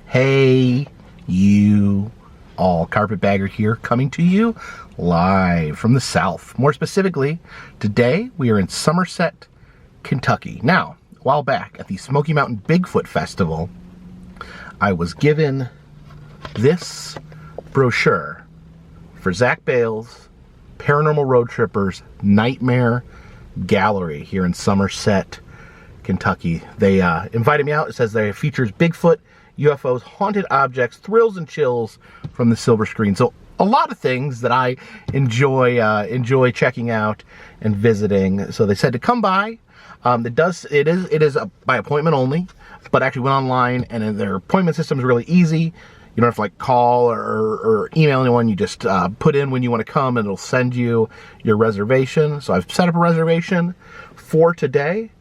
Hey, you all. Carpetbagger here, coming to you live from the South. More specifically, today we are in Somerset, Kentucky. Now, a while back at the Smoky Mountain Bigfoot Festival, I was given this brochure for Zach Bales' Paranormal Roadtripper's Nightmare Gallery here in Somerset, Kentucky. They invited me out. It says they features Bigfoot, UFOs, haunted objects, thrills and chills from the silver screen. So a lot of things that I enjoy checking out and visiting. So they said to come by. It is by appointment only, but actually went online, and their appointment system is really easy. You don't have to like call or email anyone. You just put in when you want to come, and it'll send you your reservation. So I've set up a reservation for today,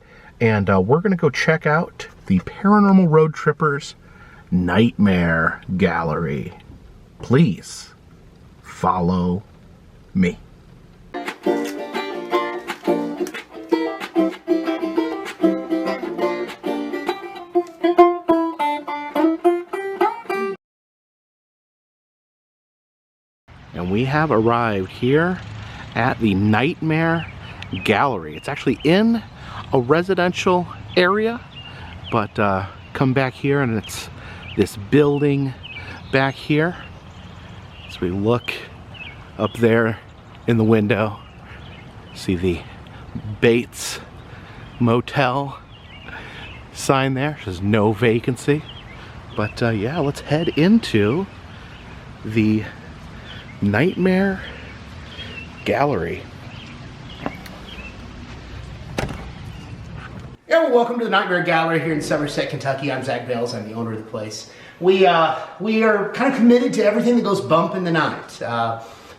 and we're gonna go check out the Paranormal Roadtrippers Nightmare Gallery. Please follow me. And we have arrived here at the Nightmare Gallery. It's actually in a residential area, but come back here and it's this building back here. So we look up there in the window, see the Bates Motel sign there. It says no vacancy. But yeah, let's head into the Nightmare Gallery. Yeah, well, welcome to the Nightmare Gallery here in Somerset, Kentucky. I'm Zach Bales. I'm the owner of the place. We are kind of committed to everything that goes bump in the night.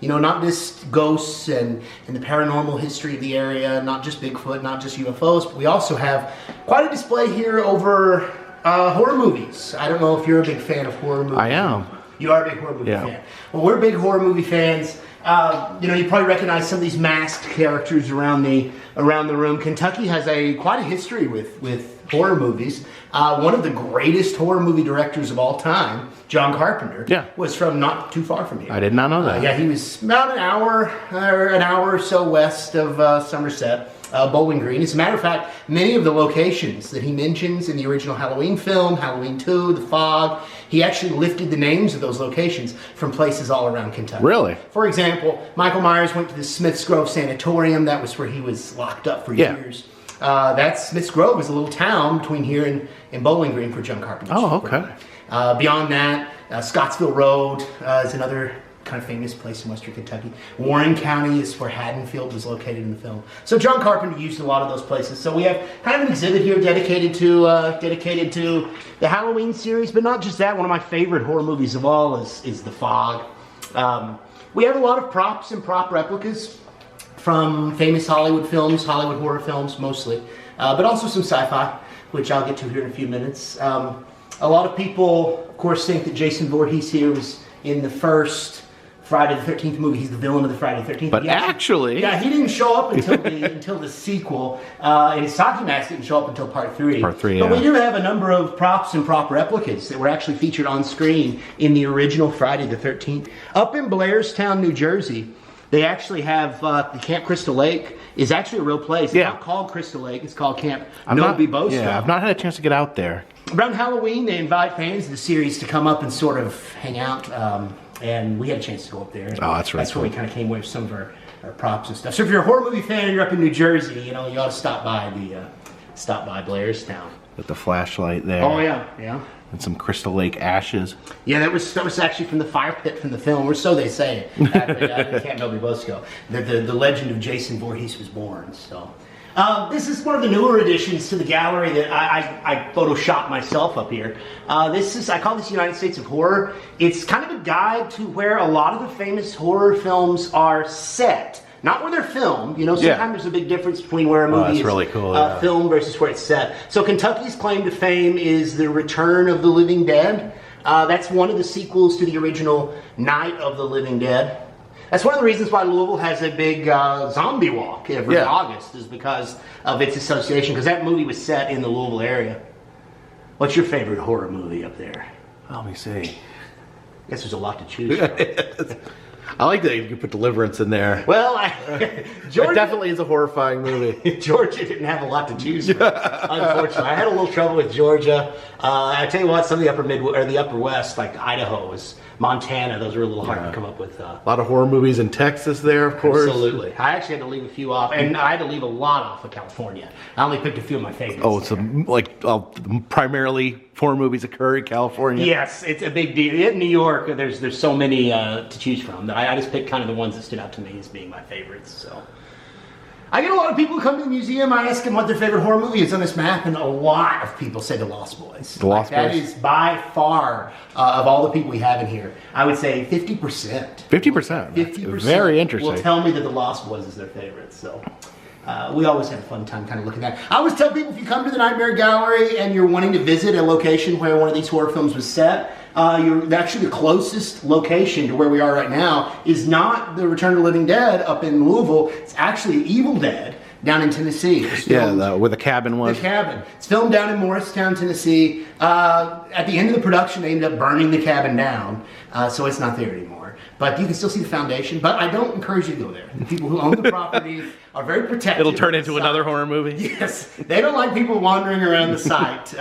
You know, not just ghosts and the paranormal history of the area, not just Bigfoot, not just UFOs, but we also have quite a display here over horror movies. I don't know if you're a big fan of horror movies. I am. You are a big horror movie fan. Well, we're big horror movie fans. You know, you probably recognize some of these masked characters around the room. Kentucky has quite a history with horror movies. One of the greatest horror movie directors of all time, John Carpenter, was from not too far from here. I did not know that. Yeah, he was about an hour or so west of Somerset. Bowling Green. As a matter of fact, many of the locations that he mentions in the original Halloween film, Halloween 2, The Fog, he actually lifted the names of those locations from places all around Kentucky. Really? For example, Michael Myers went to the Smiths Grove Sanatorium. That was where he was locked up for years. That Smiths Grove is a little town between here and Bowling Green for John Carpenter. Oh, okay. Beyond that, Scottsville Road is another kind of famous place in Western Kentucky. Warren County is where Haddonfield was located in the film. So John Carpenter used a lot of those places. So we have kind of an exhibit here dedicated to the Halloween series, but not just that. One of my favorite horror movies of all is The Fog. We have a lot of props and prop replicas from famous Hollywood films, Hollywood horror films mostly, but also some sci-fi, which I'll get to here in a few minutes. A lot of people, of course, think that Jason Voorhees here was in the first Friday the 13th movie. He's the villain of the Friday the 13th. But actually... Yeah, he didn't show up until the sequel. And his hockey mask didn't show up until part 3. Part 3, But we do have a number of props and prop replicas that were actually featured on screen in the original Friday the 13th. Up in Blairstown, New Jersey, they actually have the Camp Crystal Lake is actually a real place. It's not called Crystal Lake. It's called Camp Nobi Bosto. Yeah, I've not had a chance to get out there. Around Halloween, they invite fans of the series to come up and sort of hang out. And we had a chance to go up there. Oh, that's right. That's where we kind of came away with some of our props and stuff. So if you're a horror movie fan and you're up in New Jersey, you know, you ought to stop by Blairstown. With the flashlight there. Oh yeah. And some Crystal Lake ashes. Yeah, that was actually from the fire pit from the film, or so they say, at Camp Bosco. The legend of Jason Voorhees was born. So. This is one of the newer additions to the gallery that I photoshopped myself up here. I call this United States of Horror. It's kind of a guide to where a lot of the famous horror films are set. Not where they're filmed. You know, sometimes there's a big difference between where a movie is really cool, filmed versus where it's set. So Kentucky's claim to fame is The Return of the Living Dead. That's one of the sequels to the original Night of the Living Dead. That's one of the reasons why Louisville has a big zombie walk every August, is because of its association, because that movie was set in the Louisville area. What's your favorite horror movie up there? Let me see. I guess there's a lot to choose from. I like that you can put Deliverance in there. Well, Georgia, it definitely is a horrifying movie. Georgia didn't have a lot to choose from, unfortunately. I had a little trouble with Georgia. I tell you what, some of the upper West, like Idaho, Montana, those were a little hard to come up with. A lot of horror movies in Texas there, of course. Absolutely. I actually had to leave a few off, and I had to leave a lot off of California. I only picked a few of my favorites. Oh, so primarily horror movies occur in California? Yes, it's a big deal. In New York, there's so many to choose from that I just picked kind of the ones that stood out to me as being my favorites. So I get a lot of people who come to the museum. I ask them what their favorite horror movie is on this map, and a lot of people say The Lost Boys. The Lost Boys? That is by far, of all the people we have in here, I would say 50%. 50%? 50%. Very interesting. Will tell me that The Lost Boys is their favorite. So we always have a fun time kind of looking at that. I always tell people, if you come to the Nightmare Gallery and you're wanting to visit a location where one of these horror films was set, actually the closest location to where we are right now is not the Return of the Living Dead up in Louisville. It's actually Evil Dead down in Tennessee. Where the cabin was. The cabin. It's filmed down in Morristown, Tennessee. At the end of the production, they ended up burning the cabin down, so it's not there anymore. But you can still see the foundation. But I don't encourage you to go there. The people who own the property are very protective. It'll turn into another horror movie? Yes. They don't like people wandering around the site.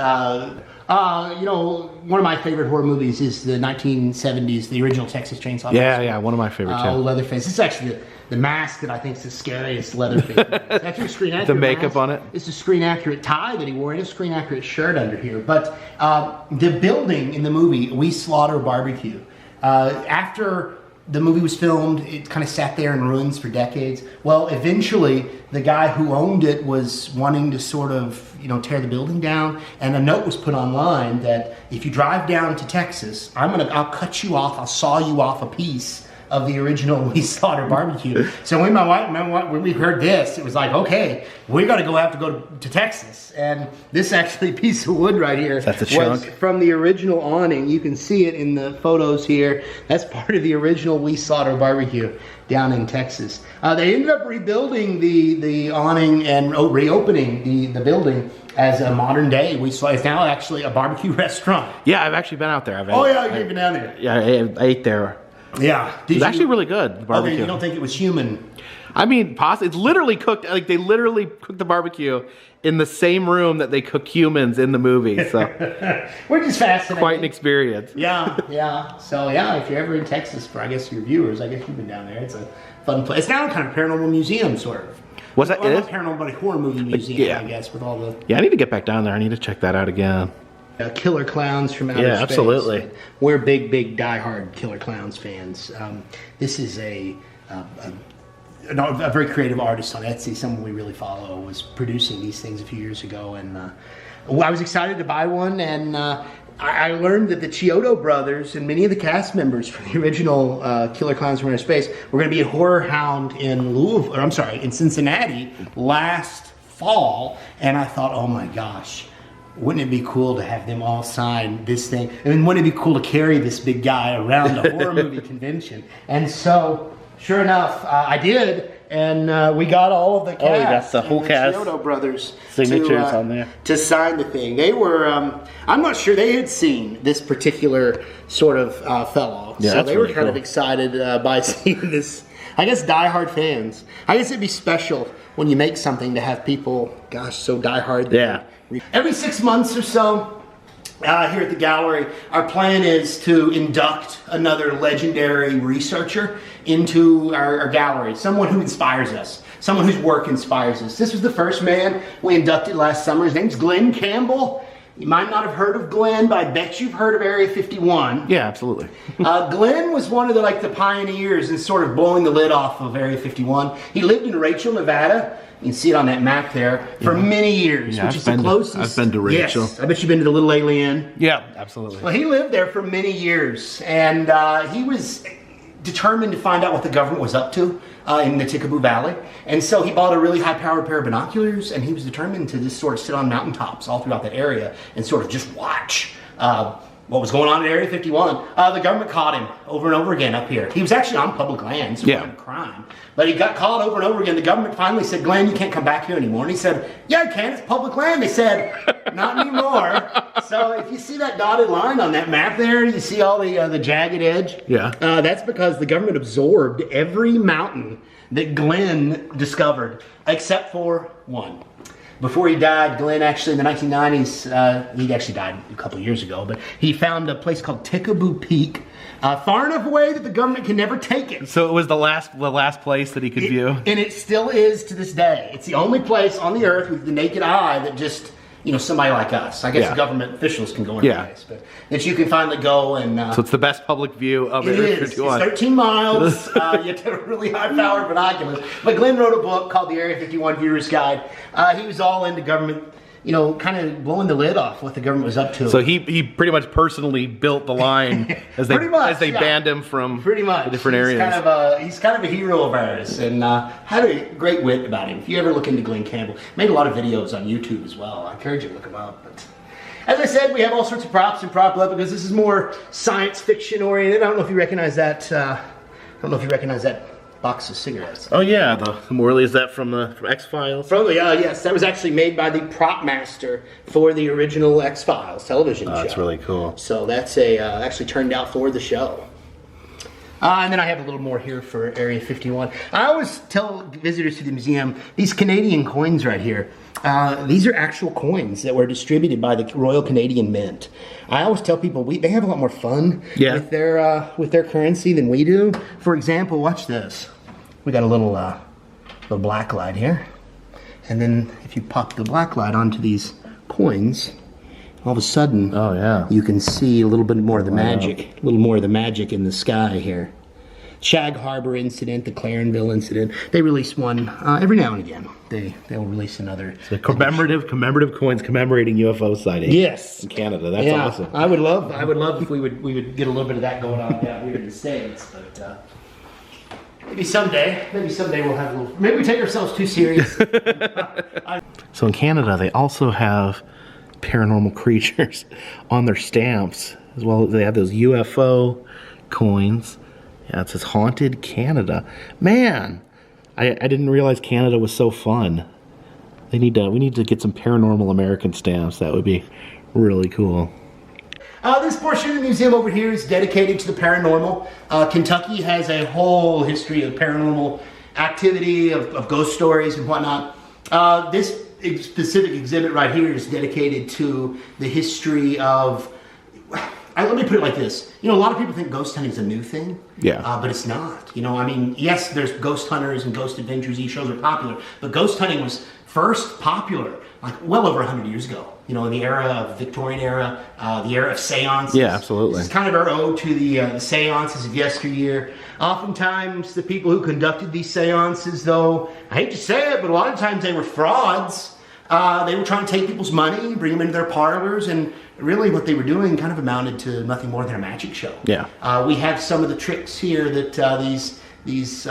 One of my favorite horror movies is the 1970s, the original Texas Chainsaw. Yeah, one of my favorites. Leatherface. It's actually the mask that I think is the scariest Leatherface. It's actually a screen accurate. The makeup mask. On it. It's a screen accurate tie that he wore and a screen accurate shirt under here. But the building in the movie, We Slaughter Barbecue, after the movie was filmed, it kind of sat there in ruins for decades. Well, eventually, the guy who owned it was wanting to sort of, tear the building down, and a note was put online that if you drive down to Texas, I'll cut you off, I'll saw you off a piece of the original We Slaughter Barbecue. So when when we heard this, it was like, okay, we got to have to go to Texas. And this actually piece of wood right here That's a chunk. was from the original awning. You can see it in the photos here. That's part of the original We Slaughter Barbecue down in Texas. They ended up rebuilding the awning and reopening the building as a modern day. It's now actually a barbecue restaurant. Yeah, I've actually been out there. You've been down there. Yeah, I ate there. Yeah. It's actually really good, the barbecue. Okay, you don't think it was human? I mean, it's literally cooked, like they literally cooked the barbecue in the same room that they cook humans in the movie, so. Which is fascinating. Quite an experience. Yeah. So yeah, if you're ever in Texas, for I guess your viewers, I guess you've been down there. It's a fun place. It's now kind of a paranormal museum, sort of. What's that? Well, not paranormal, but a horror movie museum, yeah. I guess, with all the... Yeah, I need to get back down there. I need to check that out again. Killer Clowns from outer space. Yeah, absolutely. We're big, die-hard Killer Clowns fans. This is a very creative artist on Etsy, someone we really follow, was producing these things a few years ago, and I was excited to buy one, and I learned that the Chiodo brothers and many of the cast members from the original Killer Clowns from Outer Space were going to be at Horror Hound in Cincinnati last fall, and I thought, oh my gosh, wouldn't it be cool to have them all sign this thing? I mean, wouldn't it be cool to carry this big guy around a horror movie convention? And so, sure enough, I did, and we got all of the cast. We got the whole cast. Chiodo brothers signatures on there to sign the thing. They were, I'm not sure they had seen this particular sort of fellow, yeah, so they were really kind cool. of excited by seeing this. I guess diehard fans. I guess it'd be special when you make something to have people, so diehard. Yeah. Every 6 months or so, here at the gallery, our plan is to induct another legendary researcher into our gallery, someone who inspires us, someone whose work inspires us. This was the first man we inducted last summer. His name's Glenn Campbell. You might not have heard of Glenn, but I bet you've heard of Area 51. Yeah, absolutely. Glenn was one of the pioneers in sort of blowing the lid off of Area 51. He lived in Rachel, Nevada. You can see it on that map there for many years, which is the closest. I've been to Rachel. Yes, I bet you've been to the Little Alien. Yeah, absolutely. Well, he lived there for many years, and he was determined to find out what the government was up to in the Tickaboo Valley. And so he bought a really high-powered pair of binoculars, and he was determined to just sort of sit on mountaintops all throughout that area and sort of just watch what was going on at Area 51. The government caught him over and over again up here. He was actually on public lands, yeah, crime, but he got caught over and over again. The government finally said, "Glenn, you can't come back here anymore." And he said, "Yeah, I can. It's public land." They said, "Not anymore." So if you see that dotted line on that map there, you see all the jagged edge. Yeah. That's because the government absorbed every mountain that Glenn discovered, except for one. Before he died, Glenn actually in the 1990s, he actually died a couple years ago, but he found a place called Tickaboo Peak, far enough away that the government can never take it. So it was the last place that he could view? And it still is to this day. It's the only place on the earth with the naked eye that just, you know, somebody like us, I guess the government officials can go in place, but that you can finally go and... so it's the best public view of Area 51. It's 13 miles, you have to have really high-powered binoculars. But Glenn wrote a book called The Area 51 Viewer's Guide. He was all into government, you know, kind of blowing the lid off what the government was up to. So he pretty much personally built the line as they banned him from the different areas. He's kind of a hero of ours, and had a great wit about him. If you ever look into Glenn Campbell, made a lot of videos on YouTube as well. I encourage you to look him up. But as I said, we have all sorts of props and prop love because this is more science fiction oriented. I don't know if you recognize that. Box of cigarettes. Oh yeah, the Morley, is that from X-Files? Yes, that was actually made by the prop master for the original X-Files television show. That's really cool. So that's actually turned out for the show. And then I have a little more here for Area 51. I always tell visitors to the museum, these Canadian coins right here, these are actual coins that were distributed by the Royal Canadian Mint. I always tell people they have a lot more fun with their currency than we do. For example, watch this. We got a little black light here. And then if you pop the black light onto these coins, all of a sudden, you can see a little bit more of the magic, a little more of the magic in the sky here. Shag Harbor incident, the Clarenville incident. They release one every now and again. They'll release another. So commemorative coins commemorating UFO sightings. Yes, in Canada. That's awesome. I would love if we would get a little bit of that going on down here in the States, but. Maybe someday we'll have a little. Maybe we take ourselves too serious. So in Canada, they also have paranormal creatures on their stamps, as well as they have those UFO coins. Yeah, it says Haunted Canada. Man, I didn't realize Canada was so fun. We need to get some paranormal American stamps. That would be really cool. This portion of the museum over here is dedicated to the paranormal. Kentucky has a whole history of paranormal activity, of ghost stories and whatnot. This specific exhibit right here is dedicated to the history of... let me put it like this. You know, a lot of people think ghost hunting is a new thing. Yeah. But it's not. You know, I mean, yes, there's ghost hunters and ghost adventures. These shows are popular. But ghost hunting was first popular, like, well over 100 years ago. You know, in the era of Victorian era, the era of seances. Yeah, absolutely. It's kind of our ode to the seances of yesteryear. Oftentimes, the people who conducted these seances, though, I hate to say it, but a lot of times they were frauds. They were trying to take people's money, bring them into their parlors, and really what they were doing kind of amounted to nothing more than a magic show. Yeah. We have some of the tricks here that these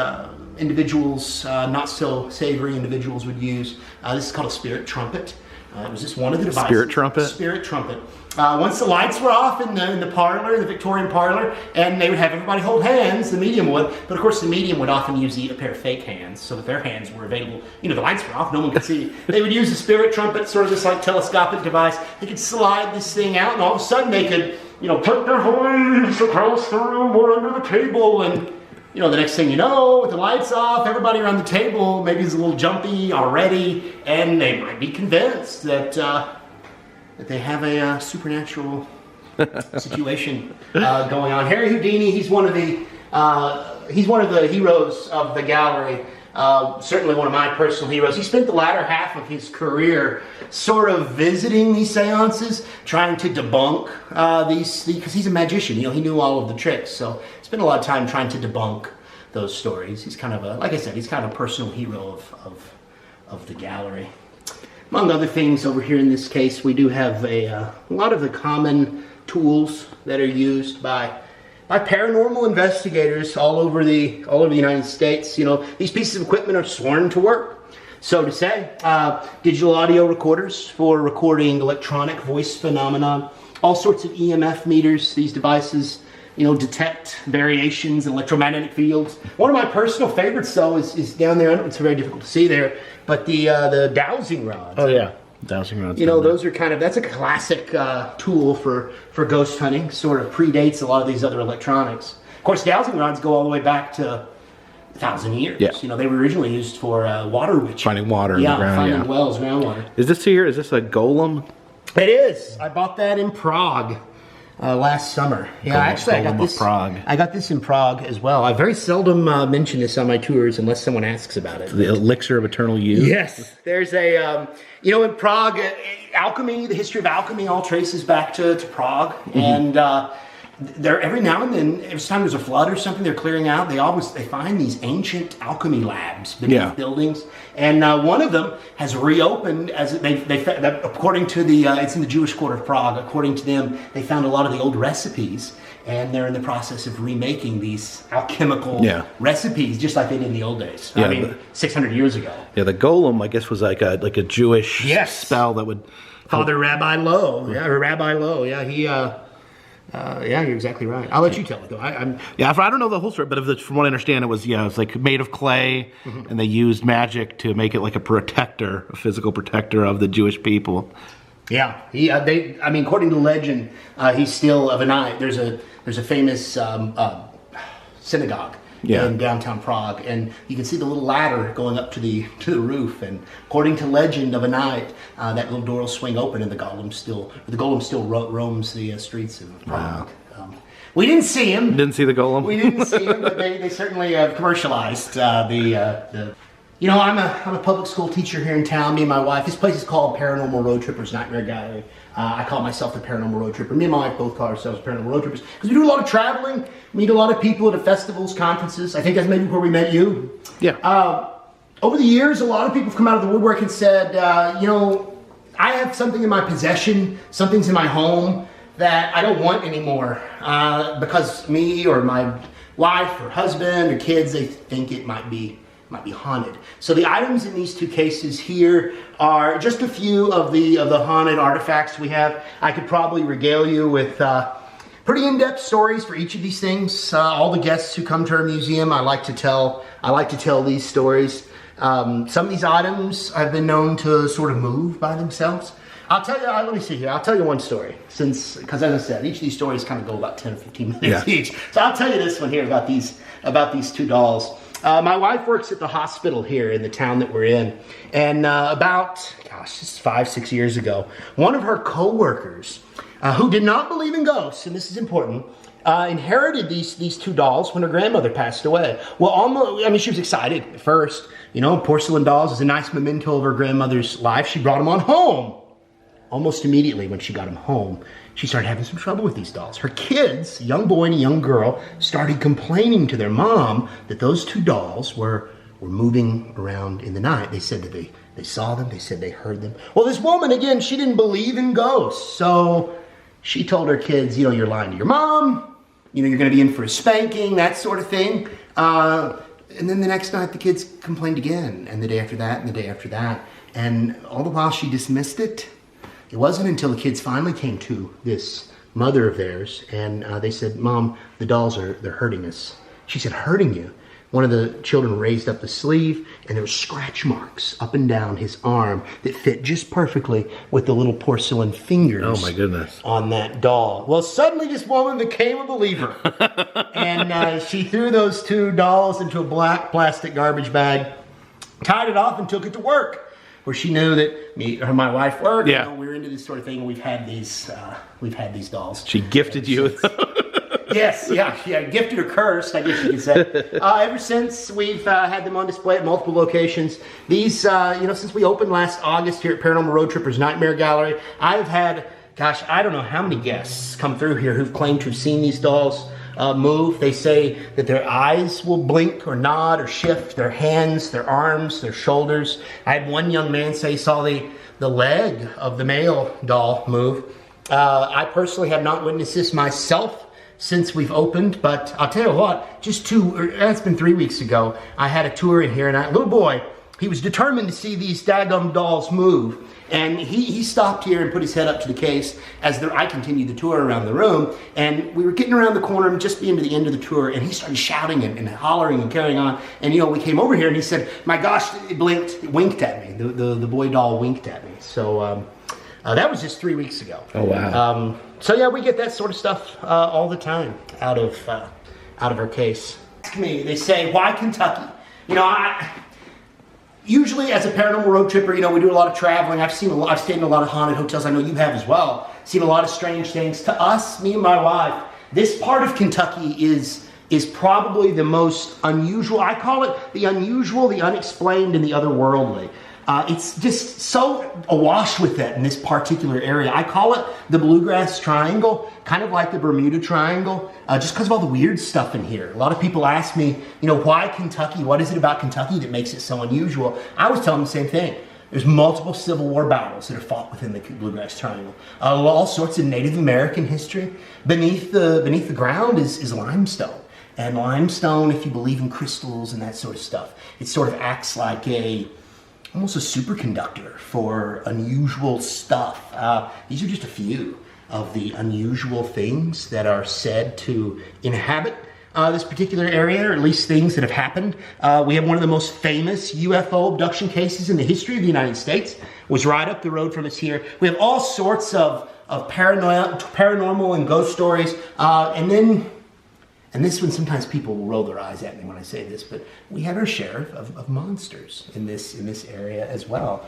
individuals, not so savory individuals, would use. This is called a spirit trumpet. It was just one of the devices. Spirit trumpet? Spirit trumpet. Once the lights were off in the parlor, the Victorian parlor, and they would have everybody hold hands, the medium would, but of course the medium would often use a pair of fake hands, so that their hands were available. You know, the lights were off, no one could see. They would use the spirit trumpet, sort of this like telescopic device. They could slide this thing out, and all of a sudden they could, you know, put their voice across the room or under the table, and you know, the next thing you know, with the lights off, everybody around the table maybe is a little jumpy already, and they might be convinced that they have a supernatural situation going on. Harry Houdini, he's one of the heroes of the gallery. Certainly one of my personal heroes. He spent the latter half of his career sort of visiting these seances, trying to debunk these, because he's a magician. You know, he knew all of the tricks, so he spent a lot of time trying to debunk those stories. He's kind of a, like I said, he's kind of a personal hero of the gallery. Among other things, over here in this case, we do have a lot of the common tools that are used by paranormal investigators all over the United States. You know, these pieces of equipment are sworn to work. So to say, digital audio recorders for recording electronic voice phenomenon, all sorts of EMF meters. These devices, detect variations in electromagnetic fields. One of my personal favorites, though, is down there. I know it's very difficult to see there, but the dowsing rods. Oh yeah, dowsing rods. Those are that's a classic tool for ghost hunting. Sort of predates a lot of these other electronics. Of course, dowsing rods go all the way back to 1,000 years. Yeah. They were originally used for water witching. Finding water in the ground. Finding wells, groundwater. Is this here? Is this a golem? It is. I bought that in Prague last summer. Yeah, actually, I got this. Prague. I got this in Prague as well. I very seldom mention this on my tours unless someone asks about it. The elixir of eternal youth. Yes, there's a in Prague, alchemy. The history of alchemy all traces back to Prague, and there every now and then, every time there's a flood or something, they're clearing out. They find these ancient alchemy labs beneath buildings, and one of them has reopened as they according to it's in the Jewish quarter of Prague. According to them, they found a lot of the old recipes, and they're in the process of remaking these alchemical recipes, just like they did in the old days. Yeah, I mean, 600 years ago. Yeah, the golem, I guess, was like a Jewish spell that would. Father Rabbi Lowe. Yeah, or Rabbi Lowe. Yeah, he. Yeah, you're exactly right. I'll let you tell it though. I don't know the whole story, but from what I understand, it was like made of clay, and they used magic to make it like a protector, a physical protector of the Jewish people. Yeah, according to legend, he's still of a night. There's a famous synagogue in downtown Prague, and you can see the little ladder going up to the roof. And according to legend of a night, that little door will swing open, and the golem still roams the streets of Prague. Wow. We didn't see him. Didn't see the golem. We didn't see him, but they certainly have commercialized the. I'm a public school teacher here in town. Me and my wife. This place is called Paranormal Roadtrippers Nightmare Gallery. I call myself the Paranormal Road Tripper. Me and my wife both call ourselves Paranormal Road Trippers because we do a lot of traveling, meet a lot of people at festivals, conferences. I think that's maybe where we met you. Yeah. Over the years, a lot of people have come out of the woodwork and said, I have something in my possession, something's in my home that I don't want anymore because me or my wife or husband or kids, they think it might be haunted. So the items in these two cases here are just a few of the haunted artifacts we have. I could probably regale you with pretty in-depth stories for each of these things. All the guests who come to our museum, I like to tell these stories. Some of these items have been known to sort of move by themselves. I'll tell you, let me see here. I'll tell you one story because as I said, each of these stories kind of go about 10 or 15 minutes each. So I'll tell you this one here about these two dolls. My wife works at the hospital here in the town that we're in, and just 5-6 years ago, one of her co-workers, who did not believe in ghosts, and this is important, inherited these two dolls when her grandmother passed away. Well, she was excited at first. Porcelain dolls is a nice memento of her grandmother's life. She brought them on home. Almost immediately when she got them home, she started having some trouble with these dolls. Her kids, a young boy and a young girl, started complaining to their mom that those two dolls were moving around in the night. They said that they saw them. They said they heard them. Well, this woman, again, she didn't believe in ghosts. So she told her kids, you're lying to your mom. You're going to be in for a spanking, that sort of thing. And then the next night, the kids complained again. And the day after that, and the day after that. And all the while, she dismissed it. It wasn't until the kids finally came to this mother of theirs, and they said, "Mom, the dolls they're hurting us." She said, "Hurting you?" One of the children raised up the sleeve, and there were scratch marks up and down his arm that fit just perfectly with the little porcelain fingers. Oh my goodness! On that doll. Well, suddenly this woman became a believer, and she threw those two dolls into a black plastic garbage bag, tied it off, and took it to work. Where she knew that my wife worked. Yeah. We were into this sort of thing. We've had these dolls. She gifted you. Yes, yeah, gifted or cursed, I guess you could say. Ever since we've had them on display at multiple locations. These, since we opened last August here at Paranormal Roadtrippers Nightmare Gallery, I've had, I don't know how many guests come through here who've claimed to have seen these dolls move. They say that their eyes will blink or nod or shift, their hands, their arms, their shoulders. I had one young man say he saw the leg of the male doll move. I personally have not witnessed this myself since we've opened, but I'll tell you what, it's been 3 weeks ago, I had a tour in here, and a little boy he was determined to see these daggum dolls move. And he stopped here and put his head up to the case as I continued the tour around the room. And we were getting around the corner and just being to the end of the tour, and he started shouting and hollering and carrying on. And we came over here and he said, my gosh, it winked at me. The boy doll winked at me. So that was just 3 weeks ago. Oh, wow. So yeah, we get that sort of stuff all the time out of our case. They say, why Kentucky? Usually, as a paranormal road tripper, we do a lot of traveling. I've stayed in a lot of haunted hotels. I know you have as well. Seen a lot of strange things. To us, me and my wife, this part of Kentucky is probably the most unusual. I call it the unusual, the unexplained, and the otherworldly. It's just so awash with that in this particular area. I call it the Bluegrass Triangle, kind of like the Bermuda Triangle, just because of all the weird stuff in here. A lot of people ask me, why Kentucky? What is it about Kentucky that makes it so unusual? I was telling them the same thing. There's multiple Civil War battles that are fought within the Bluegrass Triangle. All sorts of Native American history. Beneath the ground is limestone. And limestone, if you believe in crystals and that sort of stuff, it sort of acts like almost a superconductor for unusual stuff. These are just a few of the unusual things that are said to inhabit this particular area, or at least things that have happened. We have one of the most famous UFO abduction cases in the history of the United States. It was right up the road from us here. We have all sorts of paranormal and ghost stories, and this one, sometimes people will roll their eyes at me when I say this, but we have our share of monsters in this area as well.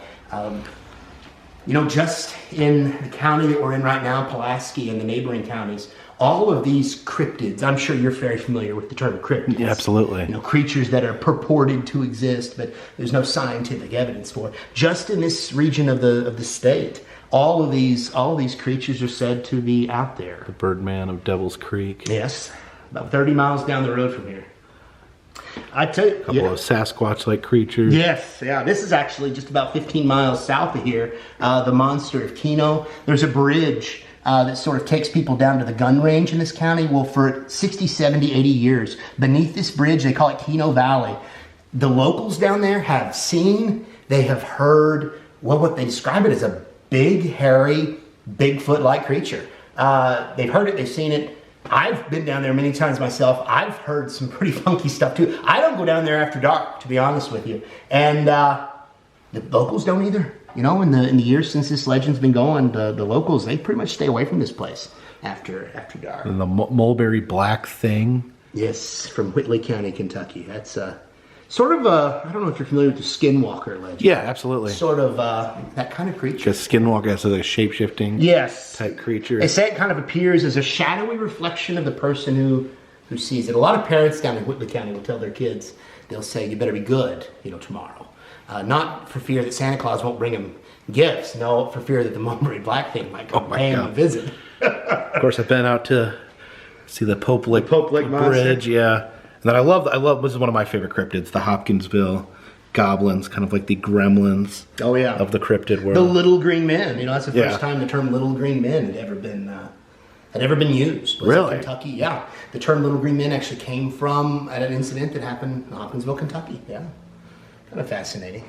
Just in the county that we're in right now, Pulaski and the neighboring counties, all of these cryptids, I'm sure you're very familiar with the term cryptids. Yeah, absolutely. Creatures that are purported to exist, but there's no scientific evidence for. Just in this region of the state, all of these creatures are said to be out there. The Birdman of Devil's Creek. Yes. About 30 miles down the road from here. I tell you, a couple of Sasquatch-like creatures. Yes, yeah. This is actually just about 15 miles south of here. The monster of Keno. There's a bridge that sort of takes people down to the gun range in this county. Well, for 60, 70, 80 years, beneath this bridge, they call it Keno Valley. The locals down there have seen, they have heard, what they describe it as a big, hairy, Bigfoot-like creature. They've heard it, they've seen it. I've been down there many times myself. I've heard some pretty funky stuff too. I don't go down there after dark, to be honest with you. And the locals don't either. In the years since this legend's been going, the locals, they pretty much stay away from this place after dark. And the mulberry black thing. Yes, from Whitley County, Kentucky. That's sort of I don't know if you're familiar with the Skinwalker legend. Yeah, absolutely. Sort of that kind of creature. Because Skinwalker is like a shape-shifting type creature. They say it kind of appears as a shadowy reflection of the person who sees it. A lot of parents down in Whitley County will tell their kids, they'll say, you better be good, tomorrow. Not for fear that Santa Claus won't bring them gifts. No, for fear that the mulberry black thing might come pay him a visit. Of course, I've been out to see the Pope Lick Bridge, monster. Yeah. And then I love, this is one of my favorite cryptids, the Hopkinsville goblins, kind of like the gremlins of the cryptid world. The little green men, that's the first time the term little green men had ever been used. Really? In Kentucky, yeah. The term little green men actually came from an incident that happened in Hopkinsville, Kentucky, yeah. Kind of fascinating.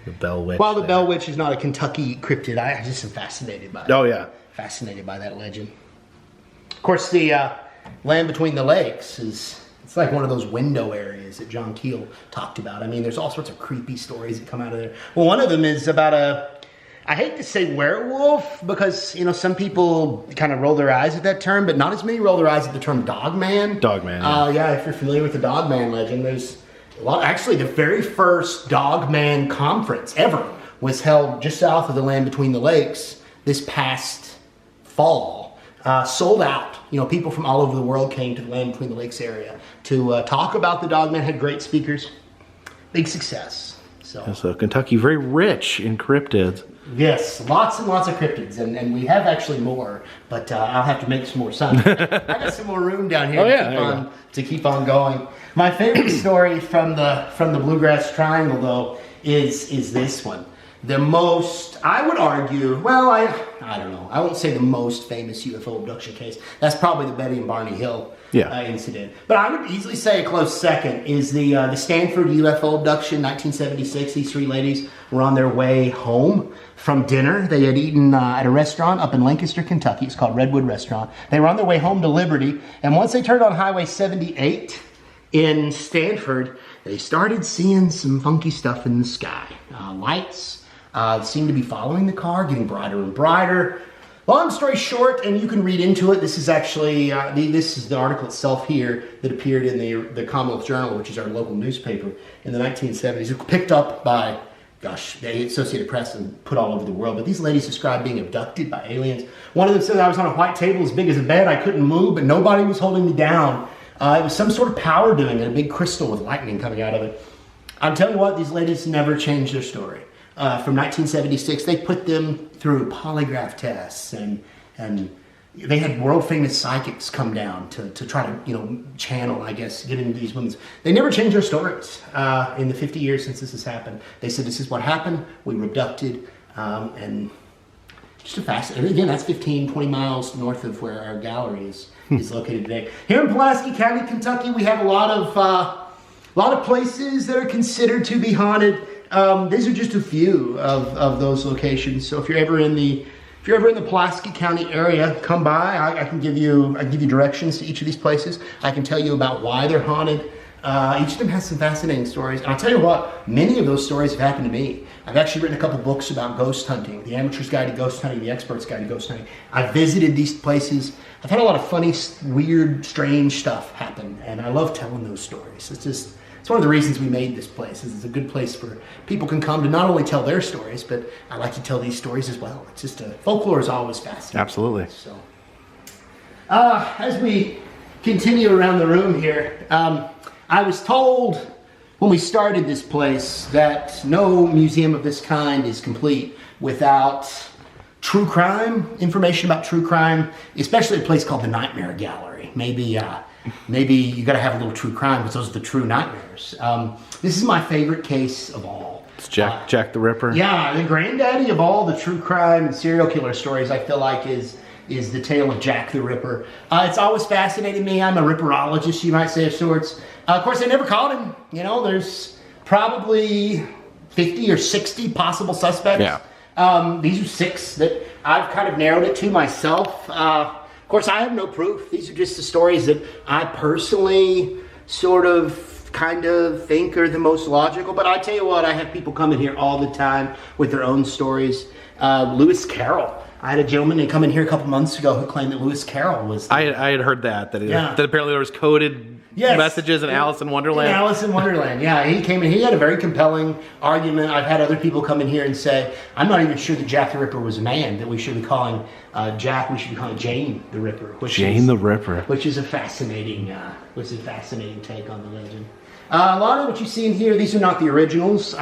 The Bell Witch. While the Bell Witch is not a Kentucky cryptid, I just am fascinated by it. Oh, yeah. Fascinated by that legend. Of course, the land between the lakes it's like one of those window areas that John Keel talked about. I mean, there's all sorts of creepy stories that come out of there. Well, one of them is about I hate to say werewolf, because, some people kind of roll their eyes at that term, but not as many roll their eyes at the term dogman. Dogman, yeah, if you're familiar with the dogman legend, there's a lot. Actually, the very first dogman conference ever was held just south of the land between the lakes this past fall. Sold out. People from all over the world came to the land between the lakes area to talk about the dogman. Had great speakers. Big success. So Kentucky, very rich in cryptids. Yes, lots and lots of cryptids, and we have actually more, but I'll have to make some more sun. I got some more room down here to keep on going. My favorite story from the Bluegrass Triangle, though, is this one. The most, I would argue, well, I don't know. I won't say the most famous UFO abduction case. That's probably the Betty and Barney Hill incident. But I would easily say a close second is the Stanford UFO abduction, 1976. These three ladies were on their way home from dinner. They had eaten at a restaurant up in Lancaster, Kentucky. It's called Redwood Restaurant. They were on their way home to Liberty. And once they turned on Highway 78 in Stanford, they started seeing some funky stuff in the sky. Lights. Seemed to be following the car, getting brighter and brighter. Long story short, and you can read into it, this is actually, this is the article itself here that appeared in the Commonwealth Journal, which is our local newspaper in the 1970s. It was picked up by, the Associated Press and put all over the world. But these ladies described being abducted by aliens. One of them said I was on a white table as big as a bed. I couldn't move, but nobody was holding me down. It was some sort of power doing it, a big crystal with lightning coming out of it. I'm telling you what, these ladies never changed their story. From 1976, they put them through polygraph tests, and they had world famous psychics come down to try to channel, I guess, get into these women's. They never changed their stories in the 50 years since this has happened. They said this is what happened. We were abducted, and just a fascinating. Again, that's 15, 20 miles north of where our gallery is located today. Here in Pulaski County, Kentucky, we have a lot of places that are considered to be haunted. These are just a few of those locations. So if you're ever in the Pulaski County area, come by. I can give you directions to each of these places. I can tell you about why they're haunted. Each of them has some fascinating stories. And I'll tell you what, many of those stories have happened to me. I've actually written a couple books about ghost hunting, The Amateur's Guide to Ghost Hunting, The Expert's Guide to Ghost Hunting. I've visited these places. I've had a lot of funny, weird, strange stuff happen, and I love telling those stories. It's one of the reasons we made this place. It's a good place for people can come to not only tell their stories, but I like to tell these stories as well. It's just folklore is always fascinating. Absolutely. So, as we continue around the room here, I was told when we started this place that no museum of this kind is complete without true crime, information about true crime, especially a place called the Nightmare Gallery. Maybe you got to have a little true crime because those are the true nightmares. This is my favorite case of all. It's Jack the Ripper. Yeah, the granddaddy of all the true crime and serial killer stories, I feel like, is the tale of Jack the Ripper. It's always fascinated me. I'm a ripperologist, you might say, of sorts. Of course, they never caught him. There's probably 50 or 60 possible suspects. Yeah. These are 6 that I've kind of narrowed it to myself. Of course, I have no proof. These are just the stories that I personally kind of think are the most logical. But I tell you what, I have people coming here all the time with their own stories. Lewis Carroll. I had a gentleman that come in here a couple months ago who claimed that Lewis Carroll was... I had heard that apparently there was coded messages in Alice in Wonderland. In Alice in Wonderland, yeah. He came in, he had a very compelling argument. I've had other people come in here and say, I'm not even sure that Jack the Ripper was a man, that we should be calling Jack, we should be calling Jane the Ripper. The Ripper. Which is a fascinating take on the legend. A lot of what you see in here, these are not the originals.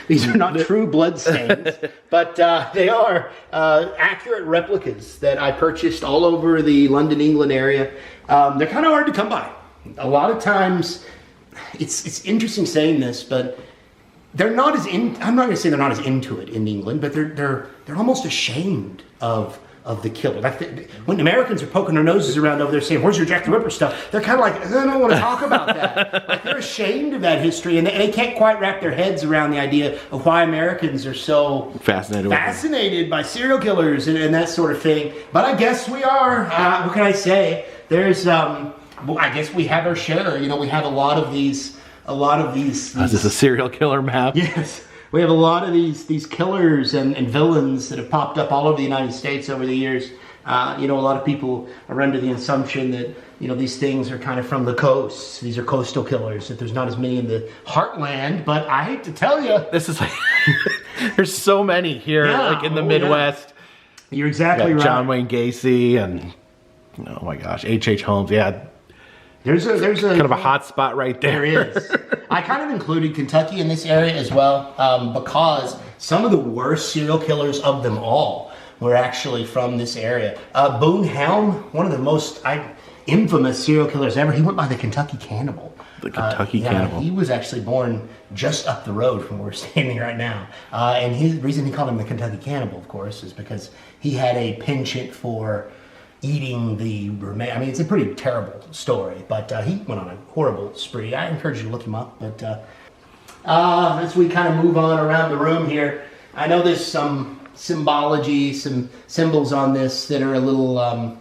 These are not true blood stains, but they are accurate replicas that I purchased all over the London, England area. They're kind of hard to come by. A lot of times, it's interesting saying this, but they're not as I'm not going to say they're not as into it in England, but they're almost ashamed of the killer. When Americans are poking their noses around over there saying, "Where's your Jack the Ripper stuff?" They're kind of like, "I don't want to talk about that." Like they're ashamed of that history, and they can't quite wrap their heads around the idea of why Americans are so fascinated by serial killers and that sort of thing. But I guess we are. What can I say? There's, I guess we have our share. We have a lot of these. Is this a serial killer map? Yes. We have a lot of these killers and villains that have popped up all over the United States over the years. A lot of people are under the assumption that, these things are kind of from the coast. These are coastal killers, that there's not as many in the heartland. But I hate to tell you. This is like, there's so many here, in the Midwest. Yeah. You're exactly right. John Wayne Gacy and, oh my gosh, H.H. Holmes. Yeah. There's a kind of a hot spot right there. There is. I kind of included Kentucky in this area as well because some of the worst serial killers of them all were actually from this area. Boone Helm, one of the most, infamous serial killers ever. He went by the Kentucky Cannibal. The Kentucky Cannibal. He was actually born just up the road from where we're standing right now. And the reason he called him the Kentucky Cannibal, of course, is because he had a penchant for eating the remains. I mean, it's a pretty terrible story, but he went on a horrible spree. I encourage you to look him up. But as we kind of move on around the room here, I know there's some symbology, some symbols on this that are a little, I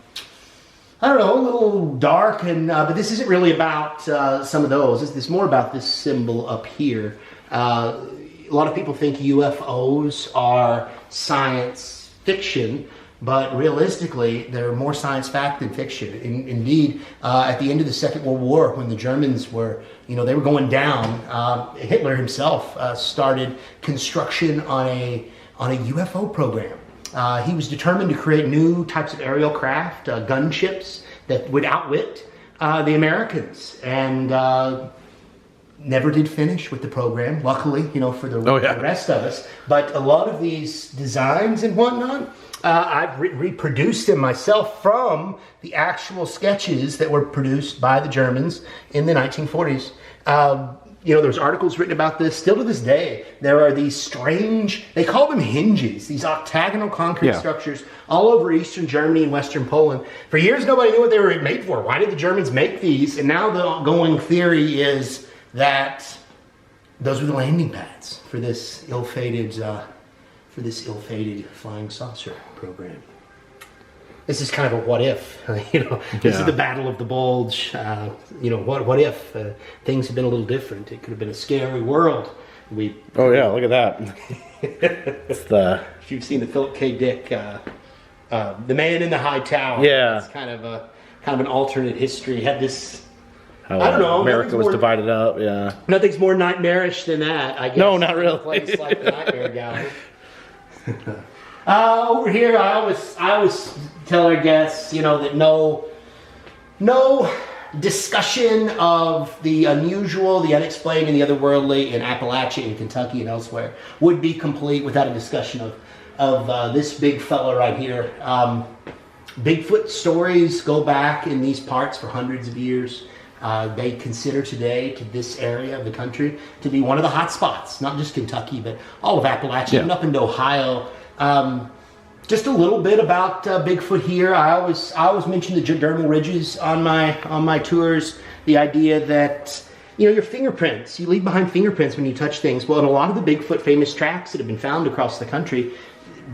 don't know, a little dark, and but this isn't really about some of those. It's more about this symbol up here. A lot of people think UFOs are science fiction, but realistically, they're more science fact than fiction. Indeed, at the end of the Second World War, when the Germans were, they were going down, Hitler himself started construction on a UFO program. He was determined to create new types of aerial craft, gunships that would outwit the Americans, and never did finish with the program, luckily, for the rest of us. But a lot of these designs and whatnot, I've reproduced them myself from the actual sketches that were produced by the Germans in the 1940s. There's articles written about this. Still to this day, there are these strange, they call them hinges, these octagonal concrete structures all over Eastern Germany and Western Poland. For years, nobody knew what they were made for. Why did the Germans make these? And now the ongoing theory is that those were the landing pads for this ill-fated flying saucer program. This is kind of a what if, This is the Battle of the Bulge. What if things had been a little different? It could have been a scary world. Oh yeah, look at that. If you've seen the Philip K. Dick, The Man in the High Tower. Yeah, it's kind of an alternate history. Had this. How I don't know. America was divided up. Yeah. Nothing's more nightmarish than that, I guess. No, not really. A place like the Nightmare Gallery. Over here, I always tell our guests, that no discussion of the unusual, the unexplained, and the otherworldly in Appalachia, in Kentucky, and elsewhere would be complete without a discussion of this big fella right here. Bigfoot stories go back in these parts for hundreds of years. They consider today, to this area of the country, to be one of the hot spots, not just Kentucky, but all of Appalachia, even up into Ohio. Just a little bit about Bigfoot here. I always mention the dermal ridges on my tours. The idea that your fingerprints, you leave behind fingerprints when you touch things. Well, in a lot of the Bigfoot famous tracks that have been found across the country,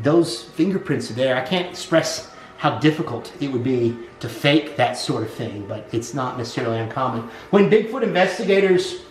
those fingerprints are there. I can't express how difficult it would be to fake that sort of thing, but it's not necessarily uncommon. When Bigfoot investigators,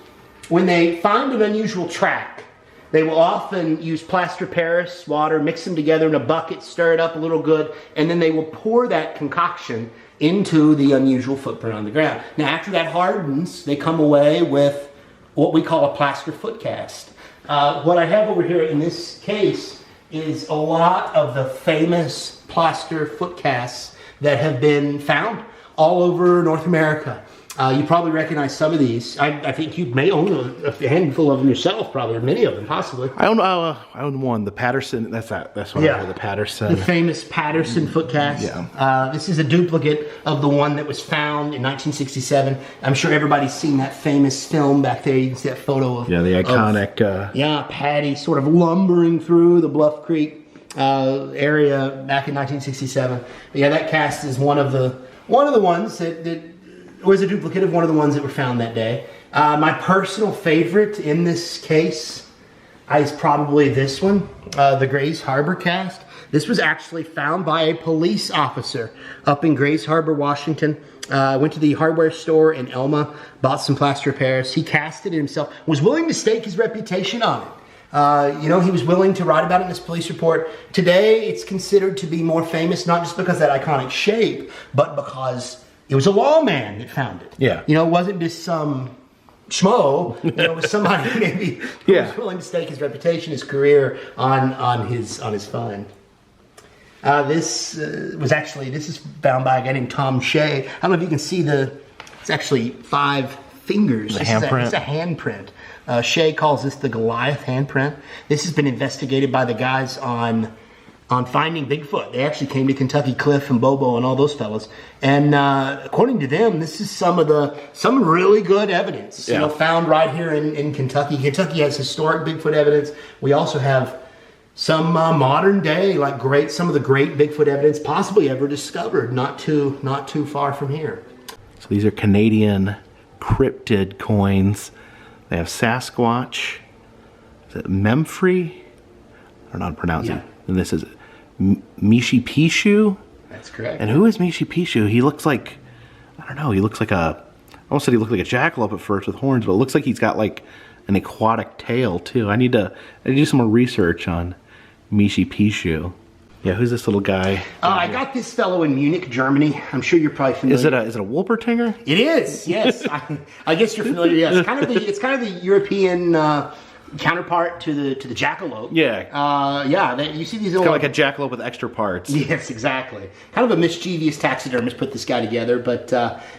when they find an unusual track, they will often use plaster Paris, water, mix them together in a bucket, stir it up a little good, and then they will pour that concoction into the unusual footprint on the ground. Now, after that hardens, they come away with what we call a plaster footcast. What I have over here in this case is a lot of the famous plaster footcasts that have been found all over North America. You probably recognize some of these. I think you may own a handful of them yourself, probably, or many of them, possibly. I own one, the Patterson. That's what I call the Patterson. The famous Patterson footcast. Yeah. This is a duplicate of the one that was found in 1967. I'm sure everybody's seen that famous film back there. You can see that photo of... Yeah, the iconic... Patty sort of lumbering through the Bluff Creek area back in 1967. But yeah, that cast is one of the ones that was a duplicate of one of the ones that were found that day. My personal favorite in this case is probably this one, the Grays Harbor cast. This was actually found by a police officer up in Grays Harbor, Washington. Went to the hardware store in Elma, bought some plaster of Paris. He casted it himself, was willing to stake his reputation on it. He was willing to write about it in his police report. Today, it's considered to be more famous, not just because of that iconic shape, but because it was a lawman that found it. Yeah. It wasn't just some schmo. It was somebody who maybe was willing to stake his reputation, his career on his find. This is found by a guy named Tom Shea. I don't know if you can see it's actually 5 fingers. The handprint. It's a handprint. Shea calls this the Goliath handprint. This has been investigated by the guys on on finding Bigfoot. They actually came to Kentucky, Cliff and Bobo and all those fellas. And according to them, this is some really good evidence, Yeah. found right here in Kentucky. Kentucky has historic Bigfoot evidence. We also have some modern day, some of the great Bigfoot evidence possibly ever discovered, not too far from here. So these are Canadian cryptid coins. They have Sasquatch. Is it Memphre? I don't know how to pronounce it. And this is Mishi Pishu. That's correct. And who is Mishi Pishu? He looks like, I don't know, he looks like I almost said he looked like a jackalope at first with horns, but it looks like he's got like an aquatic tail too. I need to do some more research on Mishi Pishu. Yeah, who's this little guy? I got this fellow in Munich, Germany. I'm sure you're probably familiar. Is it a Wolpertinger? It is, yes. I guess you're familiar. Yes, it's kind of the European counterpart to the jackalope. Yeah. You see these little, Kind of like a jackalope with extra parts. Yes, exactly. Kind of a mischievous taxidermist put this guy together, but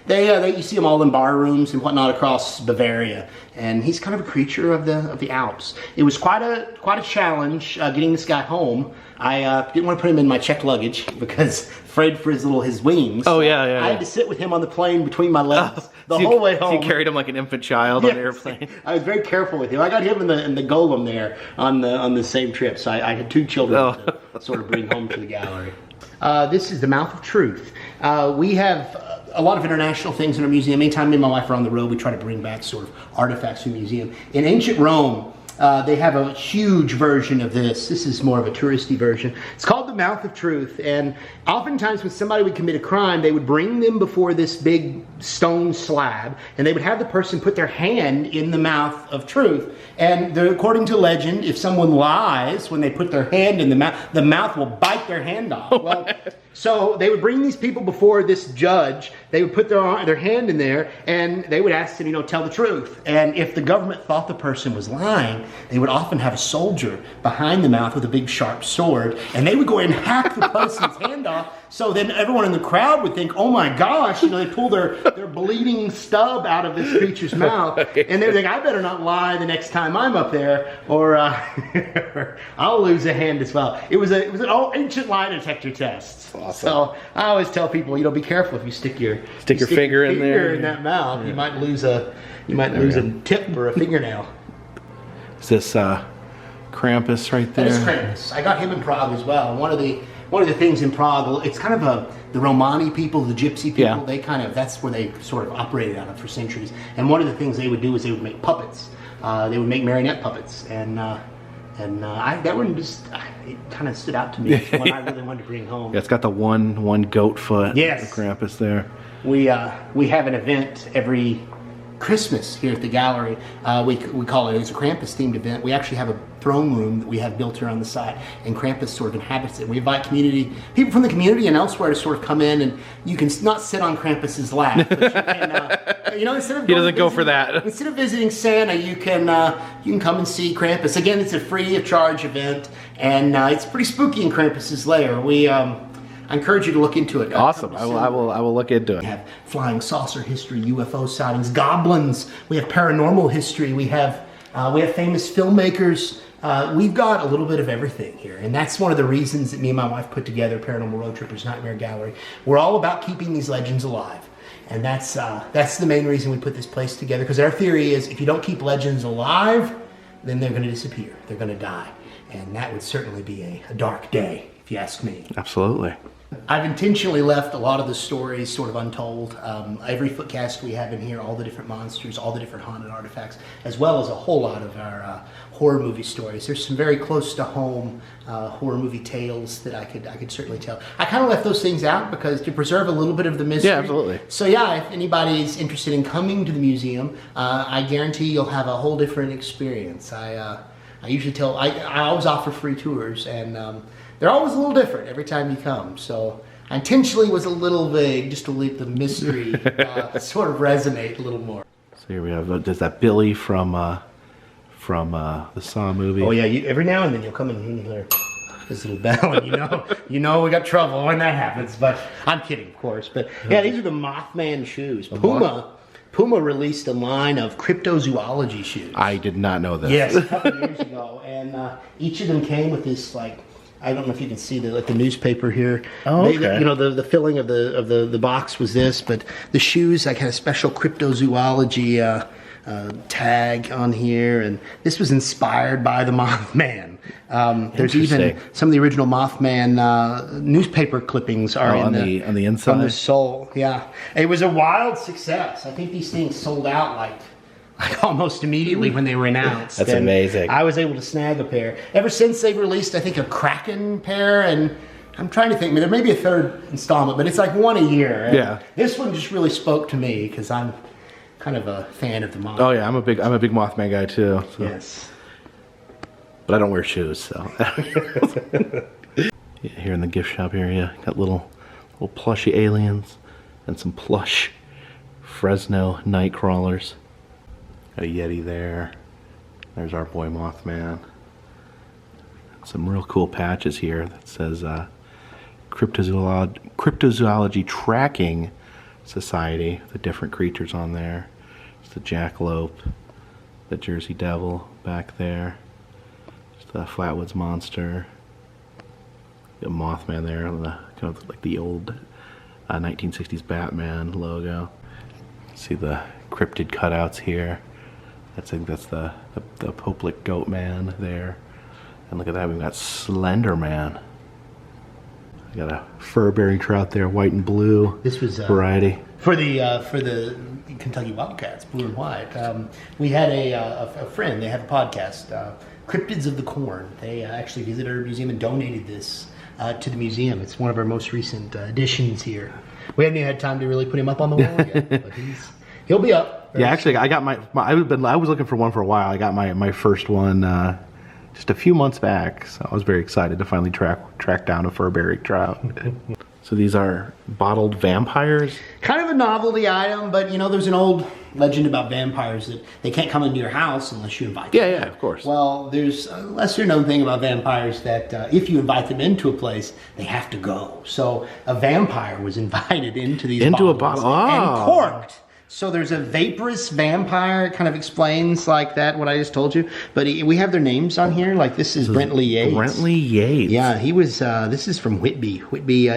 you see them all in bar rooms and whatnot across Bavaria, and he's kind of a creature of the Alps. It was quite a challenge getting this guy home. I didn't want to put him in my checked luggage because afraid for his wings. Oh, yeah. I had to sit with him on the plane between my legs the whole way home. So you carried him like an infant child on the airplane. I was very careful with him. I got him and the golem there on the same trip. So I had two children to sort of bring home to the gallery. This is the Mouth of Truth. We have a lot of international things in our museum. Anytime me and my wife are on the road, we try to bring back sort of artifacts from the museum. In ancient Rome, they have a huge version of this. This is more of a touristy version. It's called the Mouth of Truth. And oftentimes when somebody would commit a crime, they would bring them before this big stone slab, and they would have the person put their hand in the mouth of truth. And according to legend, if someone lies when they put their hand in the mouth will bite their hand off. Well, so they would bring these people before this judge. They would put their hand in there, and they would ask them, tell the truth. And if the government thought the person was lying, they would often have a soldier behind the mouth with a big sharp sword, and they would go in and hack the person's hand off. So then everyone in the crowd would think, oh my gosh, they pull their bleeding stub out of this creature's mouth, and they would think, I better not lie the next time I'm up there, or I'll lose a hand as well. It was an all ancient lie detector test. Awesome. So I always tell people, be careful if you stick your finger in there in that mouth. Yeah. You might lose a tip or a fingernail. Is this Krampus right there? That is Krampus. I got him in Prague as well. One of the things in Prague, it's kind of the Romani people, the Gypsy people. Yeah. That's where they sort of operated out of for centuries. And one of the things they would do is they would make puppets. They would make marionette puppets, and that one it kind of stood out to me. It's one I really wanted to bring home. Yeah, it's got the one goat foot. Yes, the Krampus there. We have an event every Christmas here at the gallery. We call it's a Krampus themed event. We actually have a throne room that we have built around the side, and Krampus sort of inhabits it. We invite people from the community and elsewhere to sort of come in, and you can not sit on Krampus's lap, but you can, instead of he doesn't go for that. Instead of visiting Santa, you can come and see Krampus. Again, it's a free of charge event, and it's pretty spooky in Krampus's lair. I encourage you to look into it. Awesome. I will look into it. We have flying saucer history, UFO sightings, goblins. We have paranormal history. We have famous filmmakers. We've got a little bit of everything here, and that's one of the reasons that me and my wife put together Paranormal Roadtripper's Nightmare Gallery. We're all about keeping these legends alive, and that's the main reason we put this place together. Because our theory is, if you don't keep legends alive, then they're going to disappear. They're going to die, and that would certainly be a dark day, if you ask me. Absolutely. I've intentionally left a lot of the stories sort of untold. Every Footcast we have in here, all the different monsters, all the different haunted artifacts, as well as a whole lot of our horror movie stories. There's some very close to home horror movie tales that I could certainly tell. I kind of left those things out because to preserve a little bit of the mystery. Yeah, absolutely. So yeah, if anybody's interested in coming to the museum, I guarantee you'll have a whole different experience. I usually I always offer free tours, and they're always a little different every time you come. So I intentionally was a little vague just to let the mystery sort of resonate a little more. So here we have, there's that Billy from the Saw movie. Oh yeah, every now and then you'll come in here, this little bell, and you know we got trouble when that happens. But I'm kidding, of course. But yeah, these are the Mothman shoes. Puma released a line of cryptozoology shoes. I did not know this. Yes, a couple years ago, and each of them came with this I don't know if you can see the newspaper here. Oh, okay. You know, the filling of the box was this, but the shoes, like, had a special cryptozoology tag on here, and this was inspired by the Mothman. There's even some of the original Mothman newspaper clippings are on the inside, on the sole. Yeah, it was a wild success. I think these things sold out like almost immediately when they were announced. That's amazing. I was able to snag a pair. Ever since they've released, I think, a Kraken pair, and I'm trying to think. I mean, there may be a third installment, but it's like one a year. And yeah. This one just really spoke to me because I'm kind of a fan of the Mothman. Oh yeah, I'm a big Mothman guy too. So. Yes. But I don't wear shoes, so. Yeah, here in the gift shop area, got little plushy aliens and some plush Fresno night crawlers. Got a Yeti there. There's our boy Mothman. Some real cool patches here that says Cryptozoology Tracking Society. The different creatures on there. It's the jackalope, the Jersey Devil back there. It's the Flatwoods Monster. The Mothman there, the kind of like the old 1960s Batman logo. See the cryptid cutouts here. I think that's the Poplick Goat Man there. And look at that, we've got Slender Man. We got a Furberry Trout there, white and blue. This was variety for the Kentucky Wildcats, blue and white. We had a friend. They have a podcast, Cryptids of the Corn. They actually visited our museum and donated this to the museum. It's one of our most recent additions here. We haven't even had time to really put him up on the wall yet, but he'll be up. Yeah, actually, I got I was looking for one for a while. I got my first one just a few months back, so I was very excited to finally track down a Furberry Trout. So these are bottled vampires? Kind of a novelty item, but you know, there's an old legend about vampires that they can't come into your house unless you invite them. Yeah, of course. Well, there's a lesser known thing about vampires that if you invite them into a place, they have to go. So a vampire was invited into these bottles and corked. So there's a vaporous vampire. It kind of explains like that, what I just told you. But we have their names on here. Like this is Brentley Yates. Brentley Yates. Yeah, he was, this is from Whitby,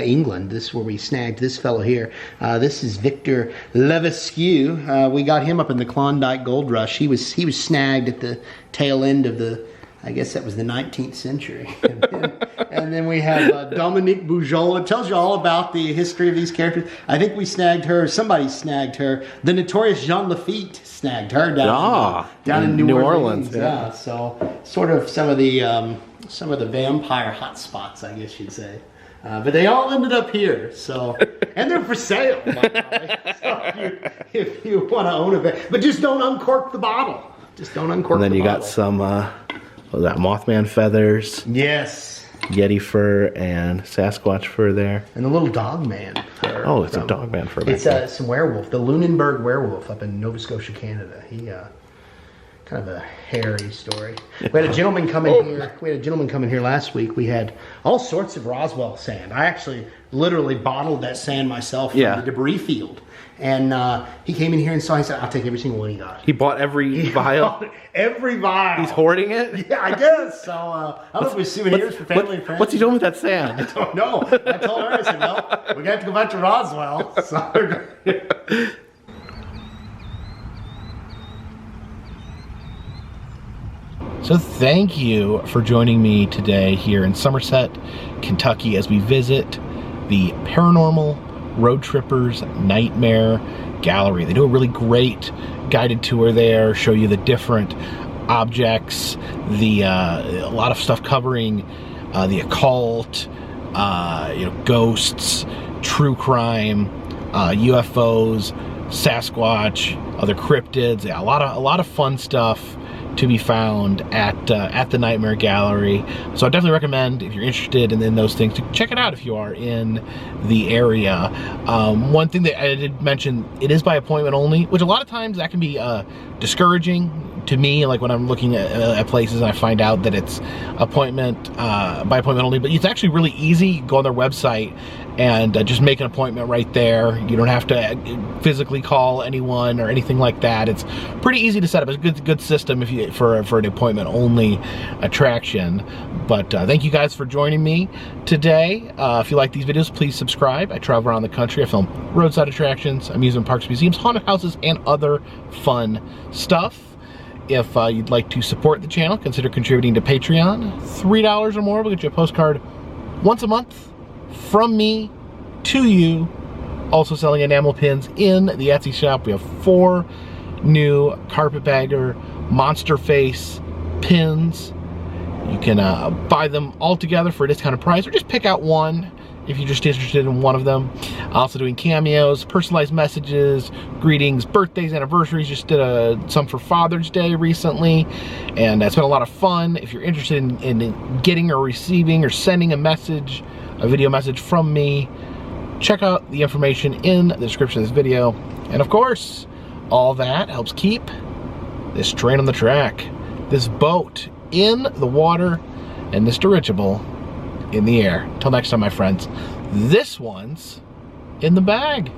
England. This is where we snagged this fellow here. This is Victor Levesque. We got him up in the Klondike Gold Rush. He was snagged at the tail end of I guess that was the 19th century. And then we have Dominique Boujol. It tells you all about the history of these characters. I think we snagged her. Somebody snagged her. The notorious Jean Lafitte snagged her down in New Orleans. Yeah. So sort of some of the vampire hot spots, I guess you'd say. But they all ended up here. So, and they're for sale. By the way. So if you want to own a, but just don't uncork the bottle. Just don't uncork the bottle. And then you got some. That Mothman feathers. Yes. Yeti fur and Sasquatch fur there. And the little dog man fur. Oh, it's a dog man fur. It's some werewolf. The Lunenburg werewolf up in Nova Scotia, Canada. He kind of a hairy story. We had a gentleman come in here. We had a gentleman come in here last week. We had all sorts of Roswell sand. I actually literally bottled that sand myself from the debris field. And he came in here and saw. He said, "I'll take every single one you got." He bought every vial. Every vial. He's hoarding it. Yeah, I guess. So I don't know if we're souvenirs for family and friends. What's he doing with that sand? I don't know. I told her. I said, "Well, we're gonna have to go back to Roswell." So thank you for joining me today here in Somerset, Kentucky, as we visit the Paranormal Roadtrippers Nightmare Gallery. They do a really great guided tour there, show you the different objects, a lot of stuff covering the occult, ghosts, true crime, UFOs, Sasquatch, other cryptids. Yeah, a lot of fun stuff to be found at the Nightmare Gallery. So I definitely recommend, if you're interested in those things, to check it out if you are in the area. One thing that I did mention, it is by appointment only, which a lot of times that can be discouraging to me, like when I'm looking at places and I find out that it's by appointment only, but it's actually really easy. Go on their website and just make an appointment right there. You don't have to physically call anyone or anything like that. It's pretty easy to set up. It's a good system if you for an appointment only attraction. But thank you guys for joining me today. If you like these videos, please subscribe. I travel around the country. I film roadside attractions, amusement parks, museums, haunted houses, and other fun stuff. If you'd like to support the channel, consider contributing to Patreon. $3 or more will get you a postcard once a month from me to you. Also selling enamel pins in the Etsy shop. We have 4 new Carpetbagger Monster Face pins. You can buy them all together for a discounted price, or just pick out one if you're just interested in one of them. Also doing cameos, personalized messages, greetings, birthdays, anniversaries. Just did some for Father's Day recently, and it's been a lot of fun. If you're interested in getting or receiving or sending a message, a video message from me, check out the information in the description of this video. And of course, all that helps keep this train on the track, this boat in the water, and this dirigible in the air. Till next time, my friends, this one's in the bag.